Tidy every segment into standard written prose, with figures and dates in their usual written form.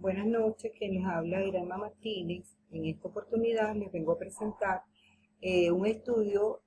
Buenas noches, quien les habla Irma Martínez. En esta oportunidad les vengo a presentar un estudio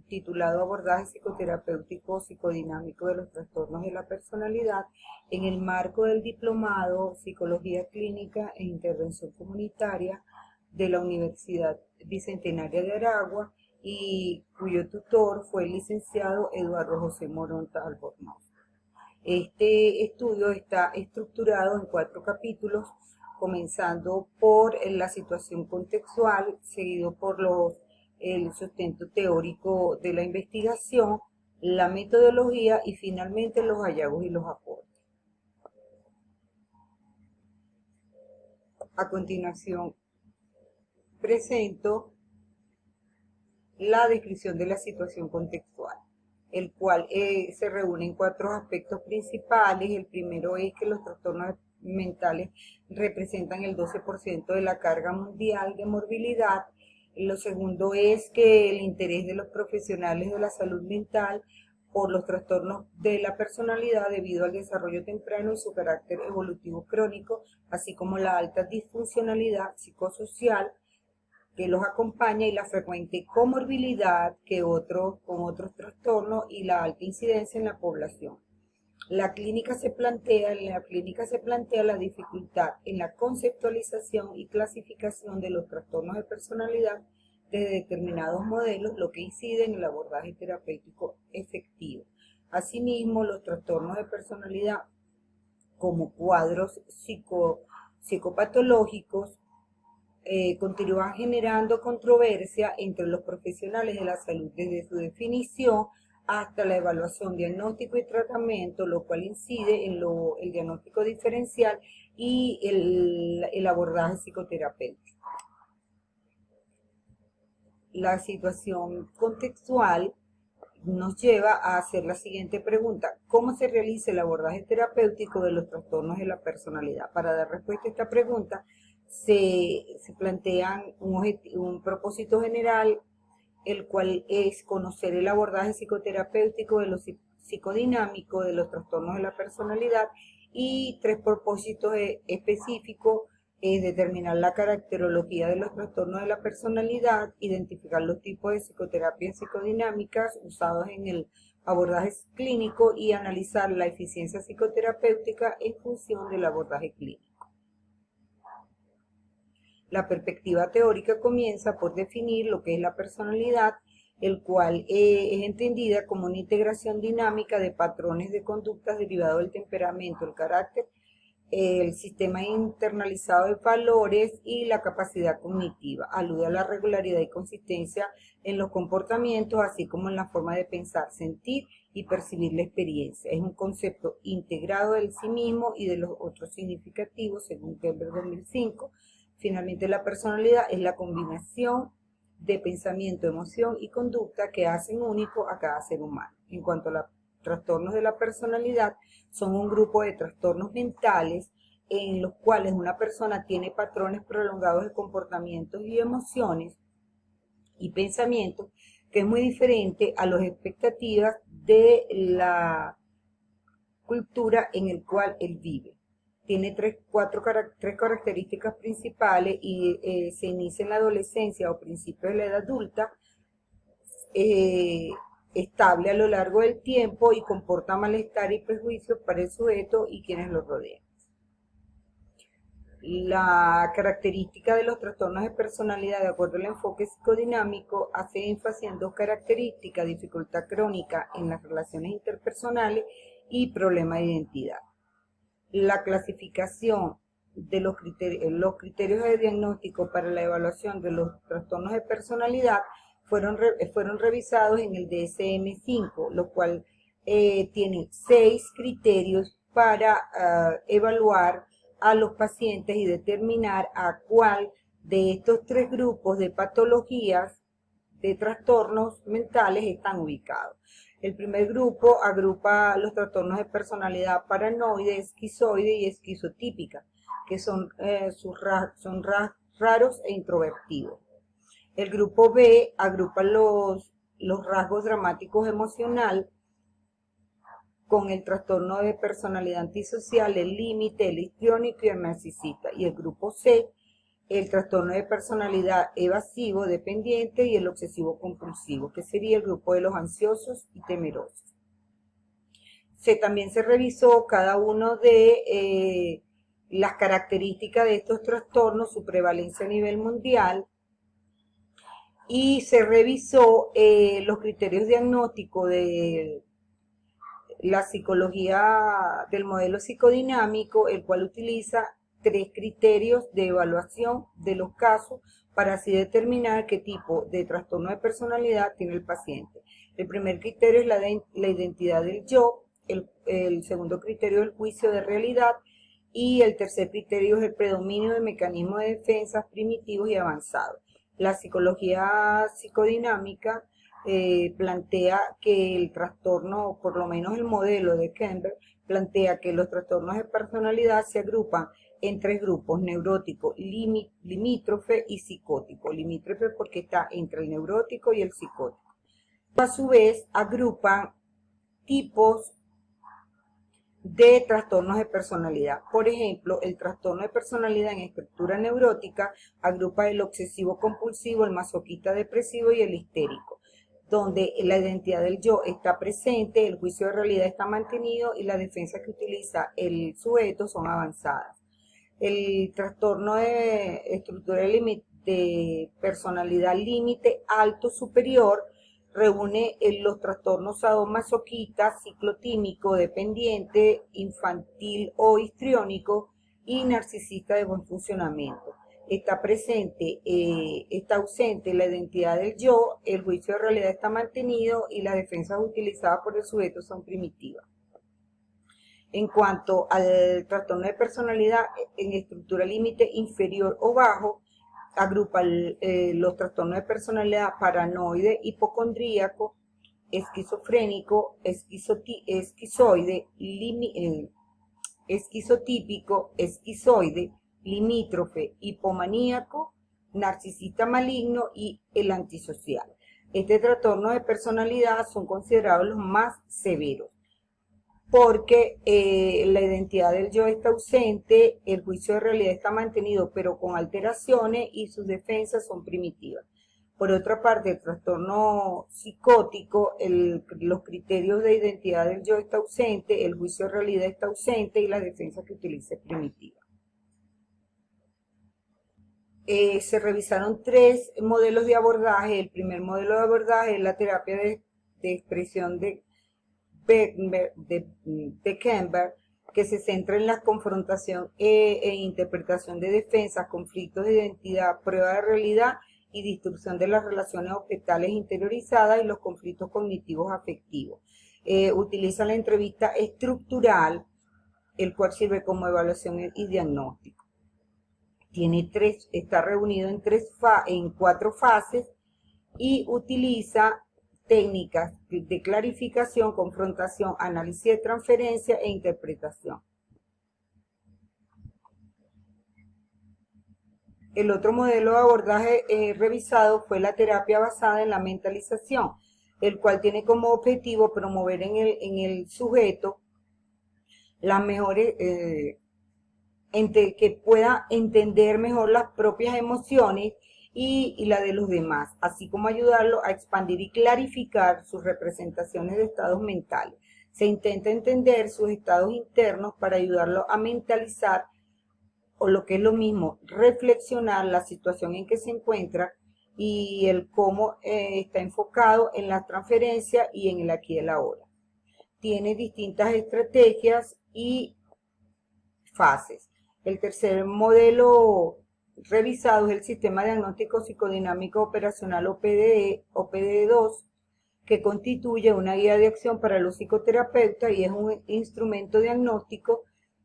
titulado Abordaje psicoterapéutico psicodinámico de los trastornos de la personalidad en el marco del diplomado Psicología Clínica e Intervención Comunitaria de la Universidad Bicentenaria de Aragua y cuyo tutor fue el licenciado Eduardo José Moronta Albornoz. Este estudio está estructurado en 4 capítulos, comenzando por la situación contextual, seguido por el sustento teórico de la investigación, la metodología y finalmente los hallazgos y los aportes. A continuación, presento la descripción de la situación contextual, el cual se reúne en 4 aspectos principales. El primero es que los trastornos mentales representan el 12% de la carga mundial de morbilidad. Lo segundo es que el interés de los profesionales de la salud mental por los trastornos de la personalidad debido al desarrollo temprano y su carácter evolutivo crónico, así como la alta disfuncionalidad psicosocial que los acompaña y la frecuente comorbilidad con otros trastornos y la alta incidencia en la población. En la clínica se plantea la dificultad en la conceptualización y clasificación de los trastornos de personalidad de determinados modelos, lo que incide en el abordaje terapéutico efectivo. Asimismo, los trastornos de personalidad como cuadros psicopatológicos continúan generando controversia entre los profesionales de la salud desde su definición hasta la evaluación, diagnóstico y tratamiento, lo cual incide en el diagnóstico diferencial y el abordaje psicoterapéutico. La situación contextual nos lleva a hacer la siguiente pregunta: ¿cómo se realiza el abordaje terapéutico de los trastornos de la personalidad? Para dar respuesta a esta pregunta, se plantean un propósito general, el cual es conocer el abordaje psicoterapéutico de los psicodinámicos de los trastornos de la personalidad, y 3 propósitos específicos: determinar la caracterología de los trastornos de la personalidad, identificar los tipos de psicoterapias psicodinámicas usados en el abordaje clínico y analizar la eficiencia psicoterapéutica en función del abordaje clínico. La perspectiva teórica comienza por definir lo que es la personalidad, el cual es entendida como una integración dinámica de patrones de conductas derivados del temperamento, el carácter, el sistema internalizado de valores y la capacidad cognitiva. Alude a la regularidad y consistencia en los comportamientos, así como en la forma de pensar, sentir y percibir la experiencia. Es un concepto integrado del sí mismo y de los otros significativos, según Kepler 2005. Finalmente, la personalidad es la combinación de pensamiento, emoción y conducta que hacen único a cada ser humano. En cuanto a los trastornos de la personalidad, son un grupo de trastornos mentales en los cuales una persona tiene patrones prolongados de comportamientos y emociones y pensamientos que es muy diferente a las expectativas de la cultura en el cual él vive. Tiene tres características principales y se inicia en la adolescencia o principios de la edad adulta, estable a lo largo del tiempo y comporta malestar y prejuicios para el sujeto y quienes lo rodean. La característica de los trastornos de personalidad, de acuerdo al enfoque psicodinámico, hace énfasis en 2 características: dificultad crónica en las relaciones interpersonales y problema de identidad. La clasificación de los criterios de diagnóstico para la evaluación de los trastornos de personalidad fueron revisados en el DSM-5, lo cual tiene 6 criterios para evaluar a los pacientes y determinar a cuál de estos 3 grupos de patologías de trastornos mentales están ubicados. El primer grupo agrupa los trastornos de personalidad paranoide, esquizoide y esquizotípica, que son raros e introvertidos. El grupo B agrupa los rasgos dramáticos emocional con el trastorno de personalidad antisocial, el límite, el histriónico y el narcisista. Y el grupo C, el trastorno de personalidad evasivo, dependiente y el obsesivo compulsivo, que sería el grupo de los ansiosos y temerosos. También se revisó cada uno de las características de estos trastornos, su prevalencia a nivel mundial, y se revisó los criterios diagnósticos de la psicología del modelo psicodinámico, el cual utiliza 3 criterios de evaluación de los casos para así determinar qué tipo de trastorno de personalidad tiene el paciente. El primer criterio es la identidad del yo, el segundo criterio es el juicio de realidad y el tercer criterio es el predominio de mecanismos de defensa primitivos y avanzados. La psicología psicodinámica plantea que el trastorno, por lo menos el modelo de Kemper, plantea que los trastornos de personalidad se agrupan en 3 grupos: neurótico, limítrofe y psicótico. Limítrofe porque está entre el neurótico y el psicótico. A su vez, agrupan tipos de trastornos de personalidad. Por ejemplo, el trastorno de personalidad en estructura neurótica agrupa el obsesivo compulsivo, el masoquista depresivo y el histérico, donde la identidad del yo está presente, el juicio de realidad está mantenido y las defensas que utiliza el sujeto son avanzadas. El trastorno de estructura de personalidad límite alto superior reúne los trastornos sadomasoquista, ciclotímico, dependiente, infantil o histriónico y narcisista de buen funcionamiento. Está ausente la identidad del yo, el juicio de realidad está mantenido y las defensas utilizadas por el sujeto son primitivas. En cuanto al trastorno de personalidad en estructura límite inferior o bajo, agrupa los trastornos de personalidad paranoide, hipocondríaco, esquizofrénico, esquizoide, esquizotípico, esquizoide, limítrofe, hipomaníaco, narcisista maligno y el antisocial. Este trastorno de personalidad son considerados los más severos, porque la identidad del yo está ausente, el juicio de realidad está mantenido pero con alteraciones y sus defensas son primitivas. Por otra parte, el trastorno psicótico, los criterios de identidad del yo está ausente, el juicio de realidad está ausente y la defensa que utiliza es primitiva. Se revisaron 3 modelos de abordaje. El primer modelo de abordaje es la terapia de expresión de Kemper, que se centra en la confrontación e interpretación de defensas, conflictos de identidad, prueba de realidad y distribución de las relaciones objetales interiorizadas y los conflictos cognitivos afectivos. Utiliza la entrevista estructural, el cual sirve como evaluación y diagnóstico. Está reunido en 4 fases y utiliza técnicas de clarificación, confrontación, análisis de transferencia e interpretación. El otro modelo de abordaje revisado fue la terapia basada en la mentalización, el cual tiene como objetivo promover en el sujeto las mejores, que pueda entender mejor las propias emociones y la de los demás, así como ayudarlo a expandir y clarificar sus representaciones de estados mentales. Se intenta entender sus estados internos para ayudarlo a mentalizar, o lo que es lo mismo, reflexionar la situación en que se encuentra y el cómo está enfocado en la transferencia y en el aquí y el ahora. Tiene distintas estrategias y fases. El tercer modelo revisado es el Sistema Diagnóstico Psicodinámico Operacional o PDE2, que constituye una guía de acción para los psicoterapeutas y es un instrumento diagnóstico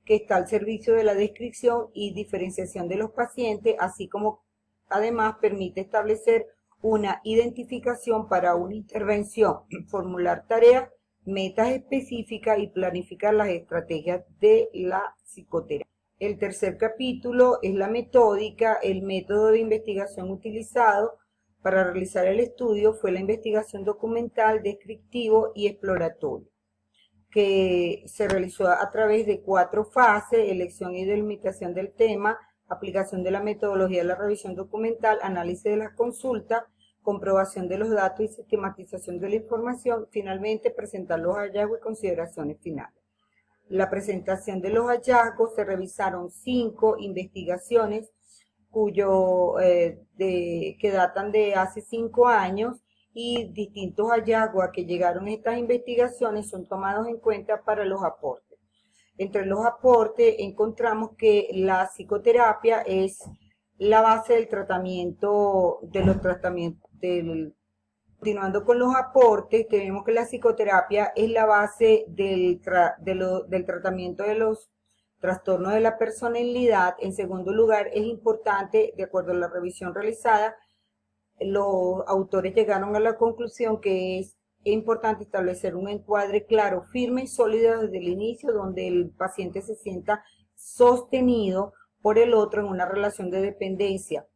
que está al servicio de la descripción y diferenciación de los pacientes, así como además permite establecer una identificación para una intervención, formular tareas, metas específicas y planificar las estrategias de la psicoterapia. El tercer capítulo es la metódica. El método de investigación utilizado para realizar el estudio fue la investigación documental, descriptivo y exploratorio. que se realizó a través de 4 fases: elección y delimitación del tema, aplicación de la metodología de la revisión documental, análisis de las consultas, comprobación de los datos y sistematización de la información, finalmente presentar los hallazgos y consideraciones finales. La presentación de los hallazgos: se revisaron 5 investigaciones que datan de hace 5 años, y distintos hallazgos a que llegaron estas investigaciones son tomados en cuenta para los aportes. Entre los aportes encontramos que la psicoterapia es la base del tratamiento, continuando con los aportes, tenemos que la psicoterapia es la base del tratamiento de los trastornos de la personalidad. En segundo lugar, es importante, de acuerdo a la revisión realizada, los autores llegaron a la conclusión que es importante establecer un encuadre claro, firme y sólido desde el inicio, donde el paciente se sienta sostenido por el otro en una relación de dependencia.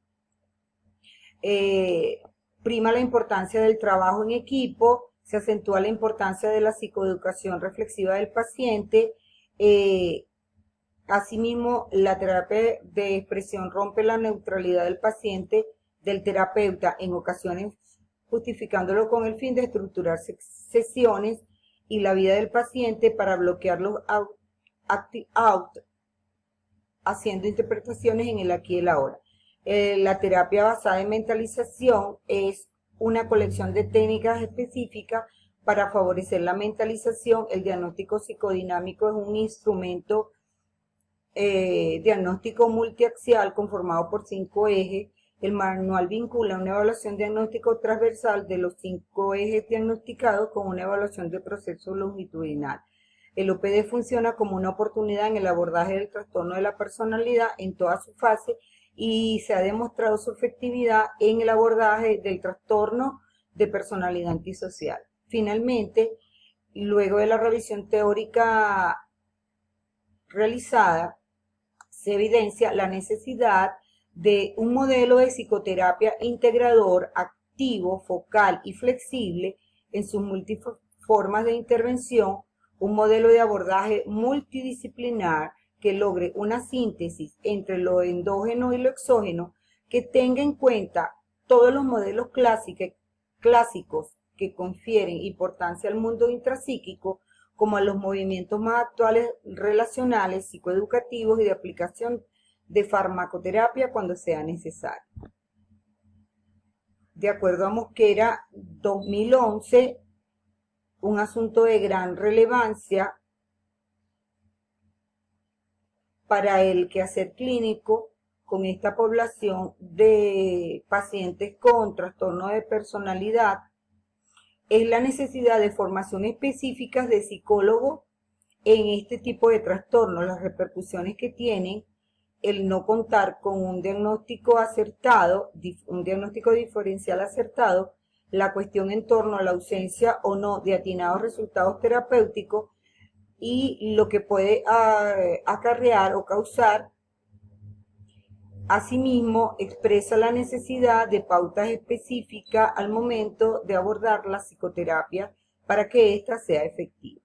Prima la importancia del trabajo en equipo, se acentúa la importancia de la psicoeducación reflexiva del paciente. Asimismo, la terapia de expresión rompe la neutralidad del paciente, del terapeuta, en ocasiones justificándolo con el fin de estructurar sesiones y la vida del paciente para bloquear los out, haciendo interpretaciones en el aquí y el ahora. La terapia basada en mentalización es una colección de técnicas específicas para favorecer la mentalización. El diagnóstico psicodinámico es un instrumento diagnóstico multiaxial conformado por 5 ejes. El manual vincula una evaluación diagnóstico transversal de los 5 ejes diagnosticados con una evaluación de proceso longitudinal. El OPD funciona como una oportunidad en el abordaje del trastorno de la personalidad en toda su fase, y se ha demostrado su efectividad en el abordaje del trastorno de personalidad antisocial. Finalmente, luego de la revisión teórica realizada, se evidencia la necesidad de un modelo de psicoterapia integrador, activo, focal y flexible en sus múltiples formas de intervención, un modelo de abordaje multidisciplinar que logre una síntesis entre lo endógeno y lo exógeno, que tenga en cuenta todos los modelos clásicos que confieren importancia al mundo intrapsíquico, como a los movimientos más actuales relacionales, psicoeducativos y de aplicación de farmacoterapia cuando sea necesario. De acuerdo a Mosquera, 2011, un asunto de gran relevancia para el quehacer clínico con esta población de pacientes con trastorno de personalidad es la necesidad de formación específica de psicólogos en este tipo de trastornos, las repercusiones que tienen el no contar con un diagnóstico acertado, un diagnóstico diferencial acertado, la cuestión en torno a la ausencia o no de atinados resultados terapéuticos y lo que puede acarrear o causar. Asimismo, expresa la necesidad de pautas específicas al momento de abordar la psicoterapia para que ésta sea efectiva.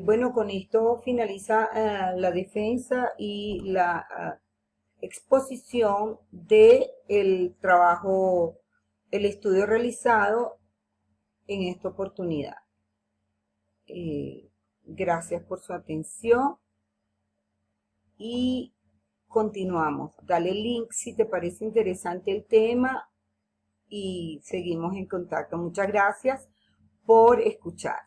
Bueno, con esto finaliza la defensa y la exposición del trabajo, el estudio realizado en esta oportunidad. Gracias por su atención y continuamos. Dale link si te parece interesante el tema y seguimos en contacto. Muchas gracias por escuchar.